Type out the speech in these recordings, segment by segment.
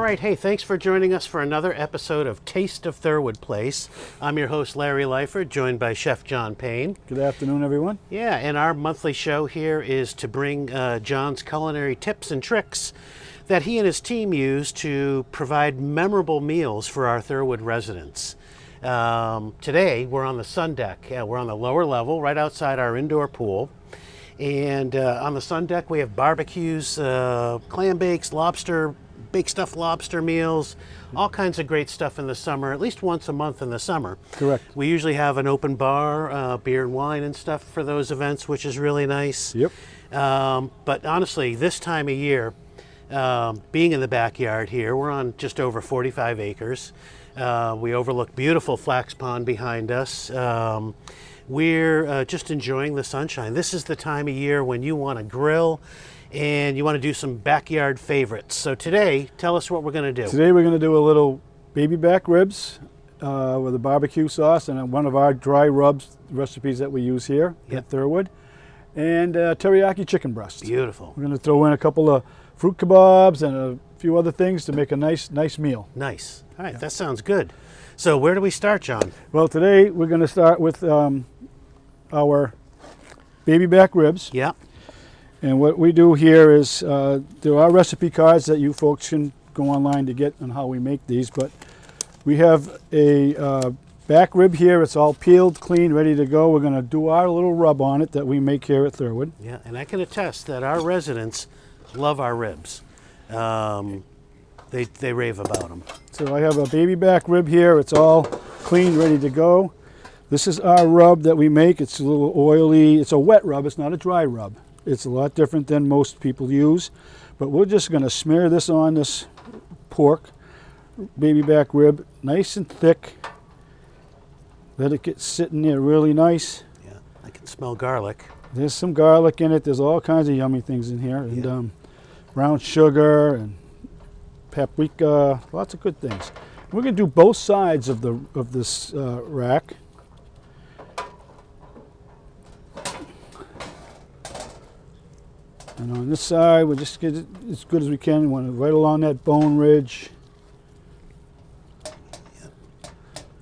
right, hey, thanks for joining us for another episode of Taste of Thirwood Place. I'm your host, Larry Lyford, joined by Chef John Payne. Good afternoon, everyone. Yeah, and our monthly show here is to bring John's culinary tips and tricks that he and his team use to provide memorable meals for our Thirwood residents. Today, we're on the sun deck. Yeah, we're on the lower level, right outside our indoor pool. And on the sun deck, we have barbecues, clam bakes, lobster, big stuffed lobster meals, all kinds of great stuff in the summer, at least once a month in the summer. Correct. We usually have an open bar, beer and wine and stuff for those events, which is really nice. Yep. But honestly, this time of year, being in the backyard here, we're on just over 45 acres. We overlook beautiful Flax Pond behind us. We're just enjoying the sunshine. This is the time of year when you want to grill and you want to do some backyard favorites. So today, tell us what we're going to do. Today we're going to do a little baby back ribs with a barbecue sauce and one of our dry rubs recipes that we use here at Thirwood, and teriyaki chicken breast. Beautiful. We're going to throw in a couple of fruit kebabs and a few other things to make a nice meal. Nice. All right, that sounds good. So where do we start, John? Well, today we're going to start with our baby back ribs. Yeah. And what we do here is, there are recipe cards that you folks can go online to get on how we make these, but we have a back rib here. It's all peeled, clean, ready to go. We're going to do our little rub on it that we make here at Thirwood. Yeah, and I can attest that our residents love our ribs. They rave about them. So I have a baby back rib here. It's all clean, ready to go. This is our rub that we make. It's a little oily. It's a wet rub. It's not a dry rub. It's a lot different than most people use. But we're just going to smear this on this pork, baby back rib, nice and thick. Let it get sitting there really nice. Yeah, I can smell garlic. There's some garlic in it. There's all kinds of yummy things in here. And brown sugar and paprika, lots of good things. We're going to do both sides of this rack. And on this side, we'll just get it as good as we can. We want it right along that bone ridge. Yep.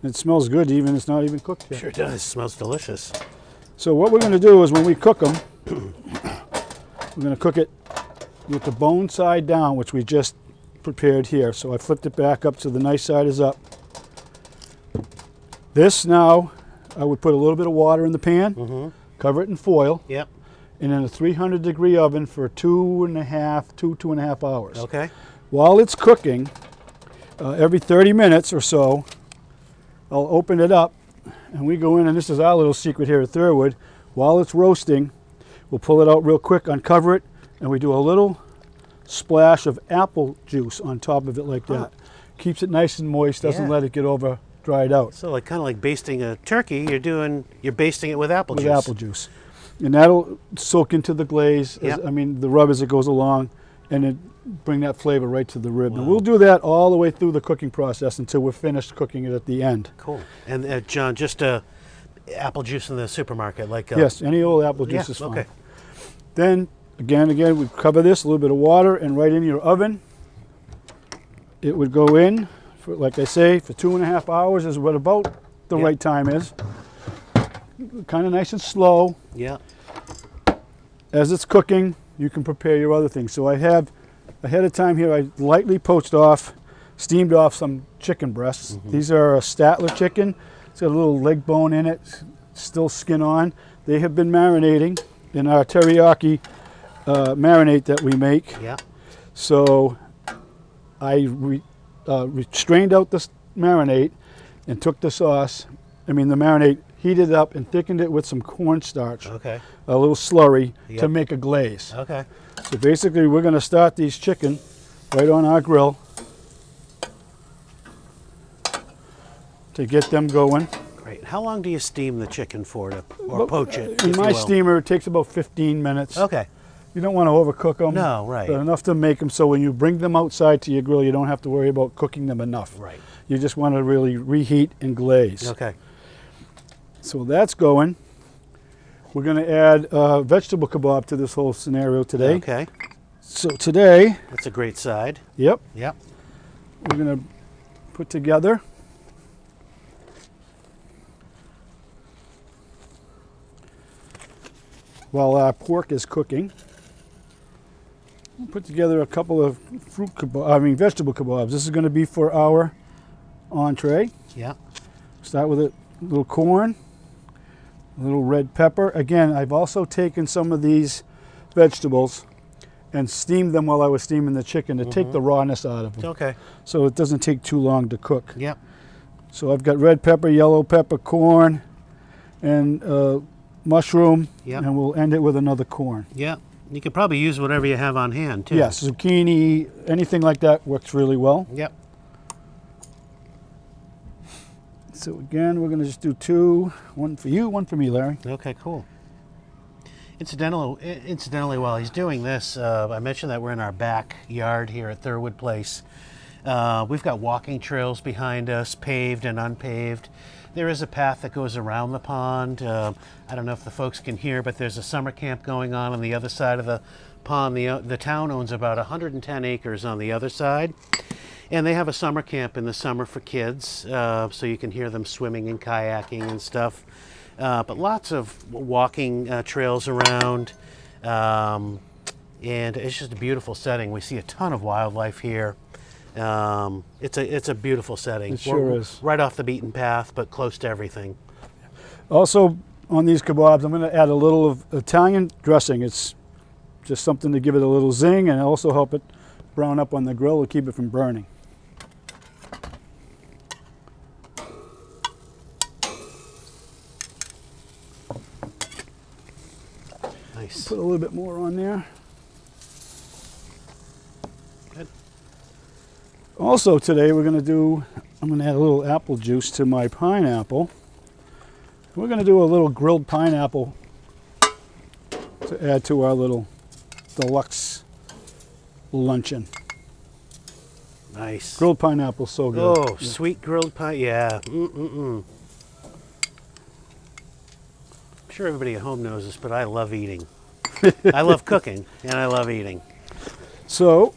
It smells good, even it's not even cooked yet. Sure does. It smells delicious. So what we're going to do is when we cook them, we're going to cook it with the bone side down, which we just prepared here. So I flipped it back up so the nice side is up. This now, I would put a little bit of water in the pan, cover it in foil. Yep. And in a 300-degree oven for 2.5 hours. Okay. While it's cooking, every 30 minutes or so, I'll open it up, and we go in, and this is our little secret here at Thirwood. While it's roasting, we'll pull it out real quick, uncover it, and we do a little splash of apple juice on top of it like that. Keeps it nice and moist, doesn't let it get over dried out. So like kind of like basting a turkey, you're basting it with apple juice. With apple juice. And that'll soak into the glaze, the rub as it goes along, and it bring that flavor right to the rib. Wow. And we'll do that all the way through the cooking process until we're finished cooking it at the end. Cool. And John, just apple juice in the supermarket, like yes, any old apple juice is fine. Okay. Then again, we cover this, a little bit of water, and right in your oven. It would go in, for, like I say, for 2.5 hours is what about the right time is. Kind of nice and slow. Yeah. As it's cooking, you can prepare your other things. So I have, ahead of time here, I lightly steamed off some chicken breasts. These are a Statler chicken. It's got a little leg bone in it, still skin on. They have been marinating in our teriyaki marinade that we make. Yeah. So I strained out this marinade and took the marinade, heated it up and thickened it with some cornstarch. Okay. A little slurry to make a glaze. Okay. So basically we're going to start these chicken right on our grill to get them going. Great. How long do you steam the chicken for or poach it? In my steamer it takes about 15 minutes. Okay. You don't want to overcook them. No, right. But enough to make them so when you bring them outside to your grill you don't have to worry about cooking them enough. Right. You just want to really reheat and glaze. Okay. So that's going. We're going to add vegetable kebab to this whole scenario today. Okay. So today, That's a great side. yep, Yep. we're going to put together. While our pork is cooking, we'll put together a couple of vegetable kebabs. This is going to be for our entree. Yeah. Start with a little corn, a little red pepper. Again, I've also taken some of these vegetables and steamed them while I was steaming the chicken to take the rawness out of them. Okay. So it doesn't take too long to cook. Yep. So I've got red pepper, yellow pepper, corn, and mushroom, Yep. and we'll end it with another corn. Yeah. You could probably use whatever you have on hand too. Yes, zucchini, anything like that works really well. Yep. So again, we're going to just do two, one for you, one for me, Larry. Okay, cool. Incidentally, while he's doing this, I mentioned that we're in our backyard here at Thirwood Place. We've got walking trails behind us, paved and unpaved. There is a path that goes around the pond. I don't know if the folks can hear, but there's a summer camp going on the other side of the pond. The town owns about 110 acres on the other side. And they have a summer camp in the summer for kids, so you can hear them swimming and kayaking and stuff. But lots of walking trails around, and it's just a beautiful setting. We see a ton of wildlife here. It's a beautiful setting. It sure is. Right off the beaten path, but close to everything. Also, on these kebabs, I'm going to add a little of Italian dressing. It's just something to give it a little zing and also help it brown up on the grill to keep it from burning. Nice. Put a little bit more on there. Good. Also today I'm going to add a little apple juice to my pineapple. We're going to do a little grilled pineapple to add to our little deluxe luncheon. Nice. Grilled pineapple, so good. Oh, yeah. Sweet grilled pine. Yeah. I'm sure everybody at home knows this, but I love eating. I love cooking, and I love eating. So,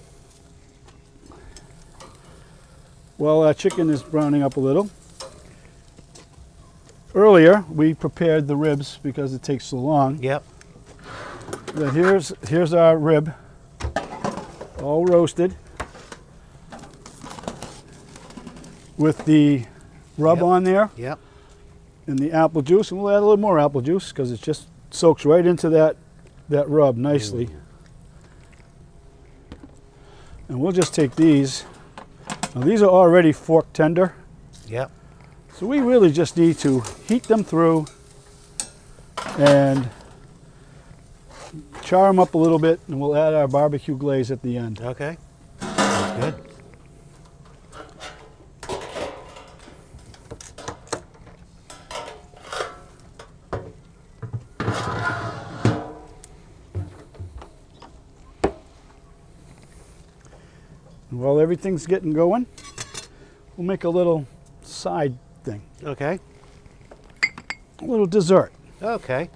while our chicken is browning up a little, earlier we prepared the ribs because it takes so long. Yep. But here's our rib, all roasted, with the rub on there. Yep. And the apple juice, and we'll add a little more apple juice because it just soaks right into that rub nicely. And we'll just take these. Now these are already fork tender. Yep. So we really just need to heat them through and char them up a little bit, and we'll add our barbecue glaze at the end. Okay. Sounds good. And while everything's getting going, we'll make a little side thing, Okay. a little dessert. Okay.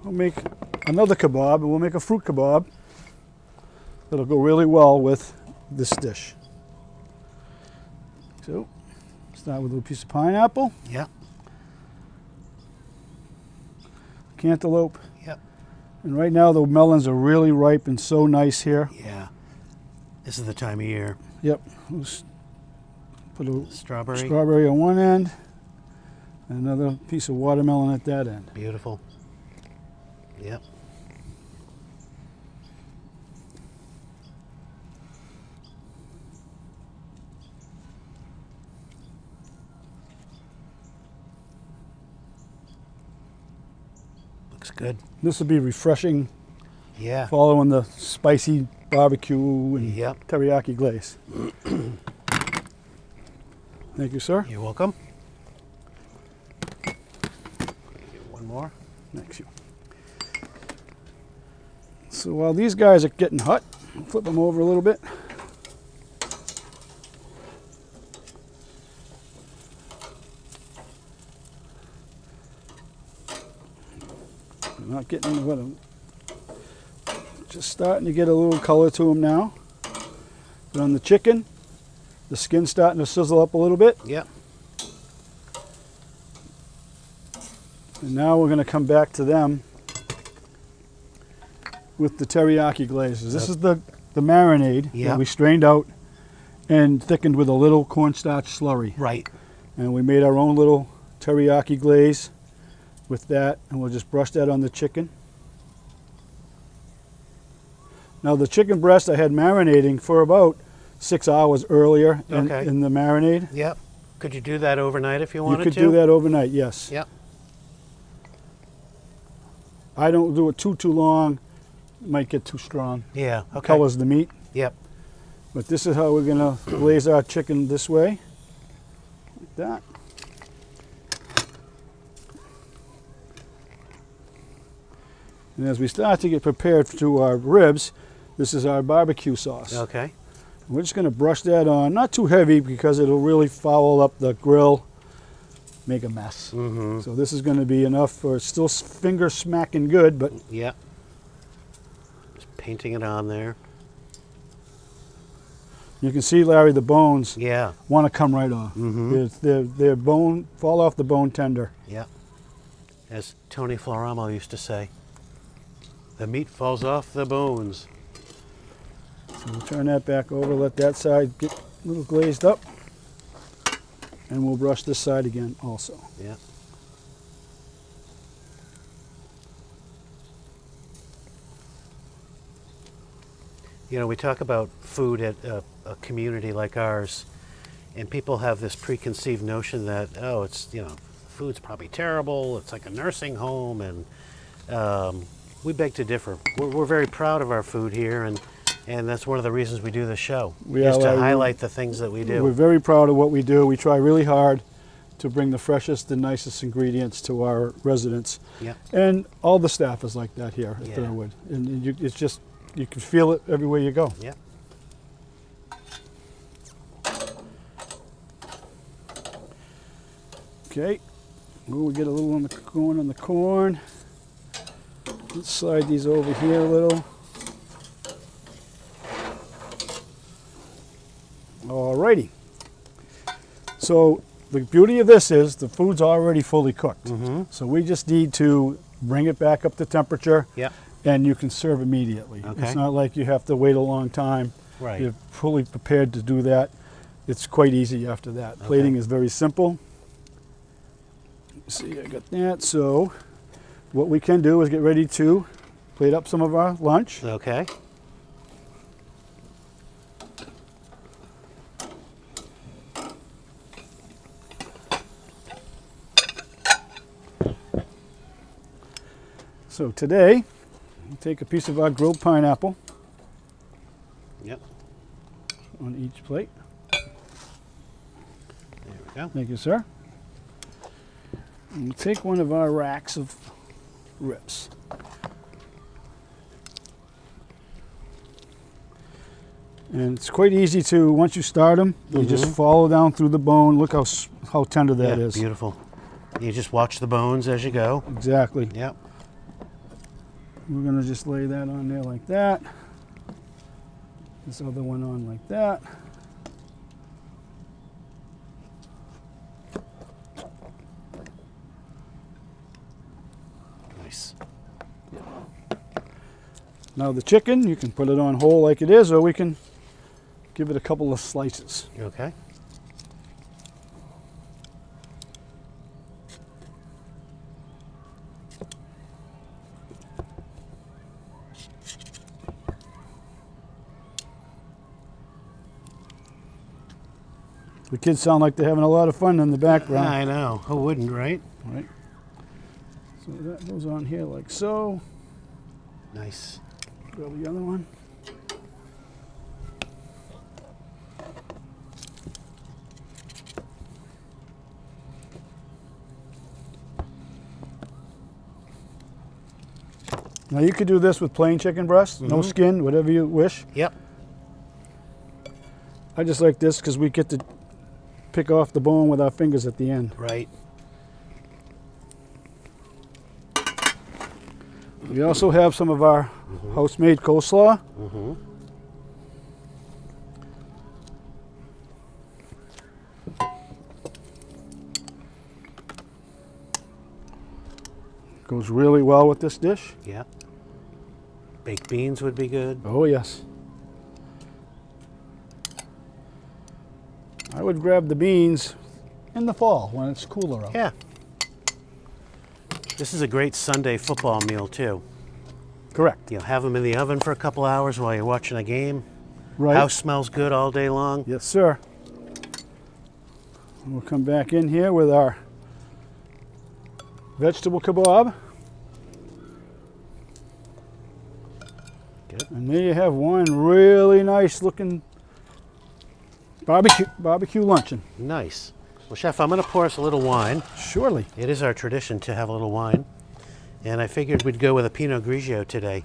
We'll make another kebab, and we'll make a fruit kebab that'll go really well with this dish. So, start with a little piece of pineapple, Yep. cantaloupe, Yep. and right now the melons are really ripe and so nice here. Yeah. This is the time of year. Yep. Let's put a Strawberry. strawberry on one end, and another piece of watermelon at that end. Beautiful. Yep. Looks good. This will be refreshing, Yeah. following the spicy barbecue and Yep. teriyaki glaze. Thank you, sir. You're welcome. One more. Thanks you. So while these guys are getting hot, flip them over a little bit. I'm not getting what I'm Just starting to get a little color to them now. But on the chicken, the skin's starting to sizzle up a little bit. Yep. And now we're going to come back to them with the teriyaki glazes. This is the marinade that we strained out and thickened with a little cornstarch slurry. Right. And we made our own little teriyaki glaze with that, and we'll just brush that on the chicken. Now the chicken breast I had marinating for about 6 hours earlier in the marinade. Yep. Could you do that overnight if you wanted to? You could do that overnight, yes. Yep. I don't do it too long. It might get too strong. Yeah, okay. It colors the meat. Yep. But this is how we're going to glaze our chicken this way. Like that. And as we start to get prepared to our ribs, this is our barbecue sauce. Okay. We're just going to brush that on, not too heavy because it'll really foul up the grill, make a mess. Mm-hmm. So this is going to be enough for, it's still finger smacking good, but yeah. Just painting it on there. You can see, Larry, the bones want to come right off. Mm-hmm. They're bone, fall off the bone tender. Yeah. As Tony Floramo used to say, the meat falls off the bones. So we'll turn that back over, let that side get a little glazed up, and we'll brush this side again also. Yeah. You know, we talk about food at a community like ours, and people have this preconceived notion that, oh, it's, you know, food's probably terrible, it's like a nursing home, and we beg to differ. We're very proud of our food here, and that's one of the reasons we do this show, is to highlight the things that we do. We're very proud of what we do. We try really hard to bring the freshest and nicest ingredients to our residents. Yeah. And all the staff is like that here at Thirwood. And it's just, you can feel it everywhere you go. Yeah. Okay. We'll get a little on the corn. Let's slide these over here a little. Alrighty. So the beauty of this is the food's already fully cooked. Mm-hmm. So we just need to bring it back up to temperature, and you can serve immediately. Okay. It's not like you have to wait a long time. Right. You're fully prepared to do that. It's quite easy after that. Okay. Plating is very simple. See, I got that. So what we can do is get ready to plate up some of our lunch. Okay. So today, we'll take a piece of our grilled pineapple Yep. on each plate. There we go. Thank you, sir. And we'll take one of our racks of ribs. And it's quite easy to, once you start them, you just follow down through the bone. Look how tender that is. Beautiful. You just watch the bones as you go. Exactly. Yep. We're going to just lay that on there like that. This other one on like that. Nice. Now the chicken, you can put it on whole like it is, or we can give it a couple of slices. Okay. The kids sound like they're having a lot of fun in the background. I know. Who wouldn't, right? Right. So that goes on here like so. Nice. Grab the other one. Now you could do this with plain chicken breast, no skin, whatever you wish. Yep. I just like this because we get to pick off the bone with our fingers at the end. Right. We also have some of our house-made coleslaw. Goes really well with this dish. Yeah. Baked beans would be good. Oh yes. I would grab the beans in the fall when it's cooler out. Yeah. This is a great Sunday football meal too. Correct. You know, have them in the oven for a couple hours while you're watching a game. Right. House smells good all day long. Yes, sir. We'll come back in here with our vegetable kebab. Good. And there you have one really nice looking barbecue luncheon. Nice. Well, Chef, I'm going to pour us a little wine. Surely. It is our tradition to have a little wine. And I figured we'd go with a Pinot Grigio today.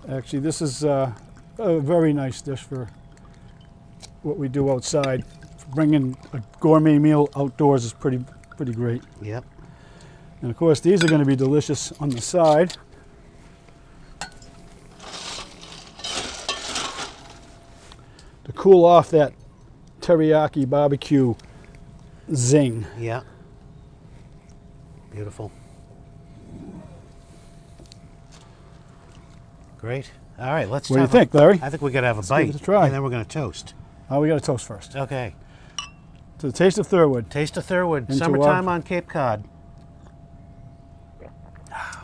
Actually, this is a very nice dish for what we do outside. Bringing a gourmet meal outdoors is pretty great. Yep. And of course, these are going to be delicious on the side. To cool off that teriyaki barbecue zing. Yeah. Beautiful. Great. All right, let's. What do you think, Larry? I think we got to have a Let's bite, give it a try. and then we're going to toast. Oh, we got to toast first. Okay. To the Taste of Thirwood. Taste of Thirwood. Into Summertime our- on Cape Cod.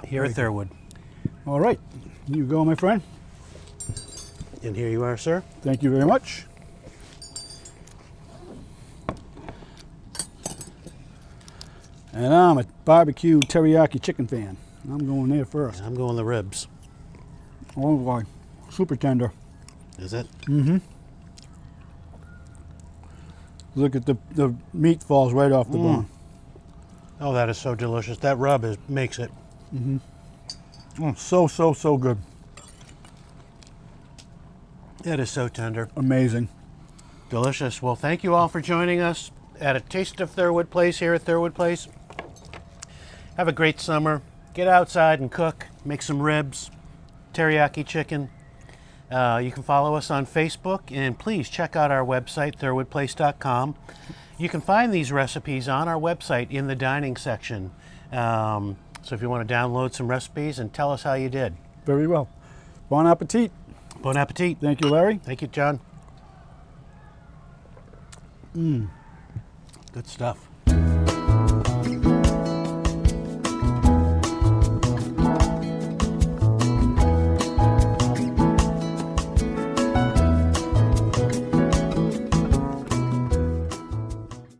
Here at Thirwood. All right, you go, my friend. And here you are, sir. Thank you very much. And I'm a barbecue teriyaki chicken fan. I'm going there first. I'm going the ribs. Oh boy, super tender. Is it? Mm-hmm. Look at the meat falls right off the bone. Oh, that is so delicious. That rub makes it. Oh, so good. It is so tender. Amazing. Delicious. Well, thank you all for joining us at a Taste of Thirwood Place here at Thirwood Place. Have a great summer. Get outside and cook. Make some ribs, teriyaki chicken. You can follow us on Facebook, and please check out our website, thirwoodplace.com. You can find these recipes on our website in the dining section. So if you want to download some recipes and tell us how you did. Very well. Bon appetit. Bon appetit. Thank you, Larry. Thank you, John. Good stuff.